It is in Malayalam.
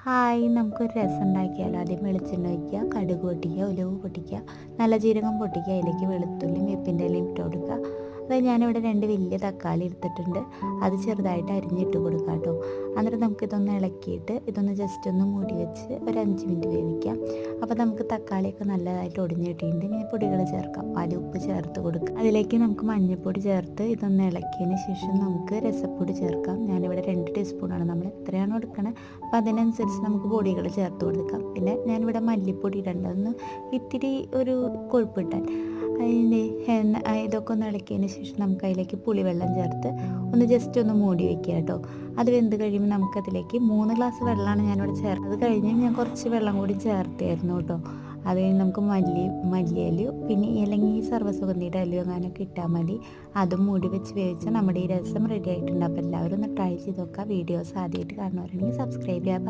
ഹായ്, നമുക്കൊരു രസം ഉണ്ടാക്കിയാലോ. ആദ്യം വെളിച്ചെണ്ണ ഒഴിക്കുക, കടുക് പൊട്ടിക്കുക, ഉലുവ പൊട്ടിക്കുക, നല്ല ജീരകം പൊട്ടിക്കുക, അതിലേക്ക് വെളുത്തുള്ളിയും വേപ്പിൻ്റെ ഇലയും ഇട്ട് കൊടുക്കുക. അതായത് ഞാനിവിടെ 2 വലിയ തക്കാളി എടുത്തിട്ടുണ്ട്. അത് ചെറുതായിട്ട് അരിഞ്ഞിട്ട് കൊടുക്കുക കേട്ടോ. എന്നിട്ട് നമുക്കിതൊന്ന് ഇളക്കിയിട്ട് ഇതൊന്ന് ജസ്റ്റ് ഒന്ന് മൂടി വെച്ച് ഒരു 5 മിനിറ്റ് വേവിക്കാം. അപ്പോൾ നമുക്ക് തക്കാളിയൊക്കെ നല്ലതായിട്ട് ഒടിഞ്ഞ് കിട്ടിയിട്ടുണ്ട്. ഇനി പൊടികൾ ചേർക്കാം. ആദ്യം ഉപ്പ് ചേർത്ത് കൊടുക്കുക. അതിലേക്ക് നമുക്ക് മഞ്ഞൾപ്പൊടി ചേർത്ത് ഇതൊന്ന് ഇളക്കിയതിന് ശേഷം നമുക്ക് രസപ്പൊടി ചേർക്കാം. ഞാനിവിടെ 2 ടീസ്പൂണാണ്, നമ്മൾ എത്രയാണോ എടുക്കണത് അപ്പോൾ അതിനനുസരിച്ച് നമുക്ക് പൊടികൾ ചേർത്ത് കൊടുക്കാം. പിന്നെ ഞാനിവിടെ മല്ലിപ്പൊടി ഇടേണ്ടതൊന്ന് ഇത്തിരി ഒരു കൊഴുപ്പ് കിട്ടാൻ. അതിൻ്റെ ഇതൊക്കെ ഒന്ന് ഇളക്കിയതിന് ശേഷം നമുക്ക് അതിലേക്ക് പുളിവെള്ളം ചേർത്ത് ഒന്ന് ജസ്റ്റ് ഒന്ന് മൂടി വെക്കുക കേട്ടോ. അത് വെന്ത് കഴിയുമ്പോൾ നമുക്കതിലേക്ക് 3 ഗ്ലാസ് വെള്ളമാണ് ഞാനിവിടെ ചേർത്തത്. അത് കഴിഞ്ഞ് ഞാൻ കുറച്ച് വെള്ളം കൂടി ചേർത്തായിരുന്നു കേട്ടോ. അത് കഴിഞ്ഞ് നമുക്ക് മല്ലിയിലയോ പിന്നെ അല്ലെങ്കിൽ സർവ്വസുഗന്ധിയുടെ ഇലയോ അങ്ങനെയൊക്കെ ഇട്ടാൽ മതി. അതും മൂടി വെച്ച് വേവിച്ചാൽ നമ്മുടെ ഈ രസം റെഡി ആയിട്ടുണ്ട്. അപ്പോൾ എല്ലാവരും ഒന്ന് ട്രൈ ചെയ്ത് നോക്കുക. വീഡിയോസ് ആദ്യമായിട്ട് കാണുന്നവരാണെങ്കിൽ സബ്സ്ക്രൈബ് ചെയ്യുക.